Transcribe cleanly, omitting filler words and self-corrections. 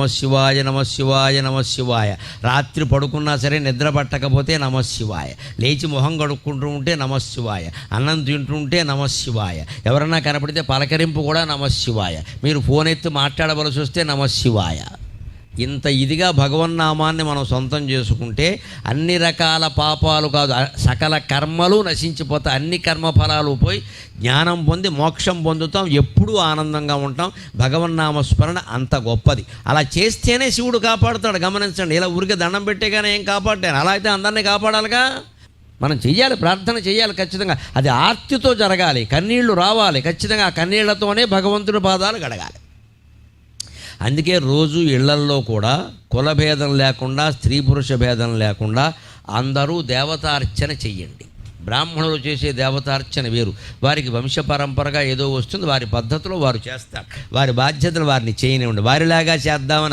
నమశివాయ నమశివాయ నమశివాయ. రాత్రి పడుకున్నా సరే నిద్ర పట్టకపోతే నమశివాయ. లేచి మొహం కడుక్కుంటూ ఉంటే నమశివాయ. అన్నం తింటుంటే నమశివాయ. ఎవరన్నా కనపడితే పలకరింపు కూడా నమశివాయ. మీరు ఫోన్ ఎత్తి మాట్లాడవలసి వస్తే నమశివాయ. ఇంత ఇదిగా భగవన్నామాన్ని మనం సొంతం చేసుకుంటే అన్ని రకాల పాపాలు కాదు, సకల కర్మలు నశించిపోతాయి. అన్ని కర్మఫలాలు పోయి జ్ఞానం పొంది మోక్షం పొందుతాం. ఎప్పుడూ ఆనందంగా ఉంటాం. భగవన్నామస్మరణ అంత గొప్పది. అలా చేస్తేనే శివుడు కాపాడుతాడు. గమనించండి, ఇలా ఊరికే దండం పెట్టేగానే ఏం కాపాడాను. అలా అయితే అందరినీ కాపాడాలిగా. మనం చెయ్యాలి, ప్రార్థన చేయాలి ఖచ్చితంగా. అది ఆర్తితో జరగాలి, కన్నీళ్లు రావాలి ఖచ్చితంగా. ఆ కన్నీళ్లతోనే భగవంతుడి పాదాలు గడగాలి. అందుకే రోజు ఇళ్లల్లో కూడా కులభేదం లేకుండా, స్త్రీ పురుష భేదం లేకుండా అందరూ దేవతార్చన చెయ్యండి. బ్రాహ్మణులు చేసే దేవతార్చన వేరు. వారికి వంశపరంపరగా ఏదో వస్తుంది, వారి పద్ధతిలో వారు చేస్తారు. వారి బాధ్యతలు వారిని చేయనివ్వండి. వారిలాగా చేద్దామని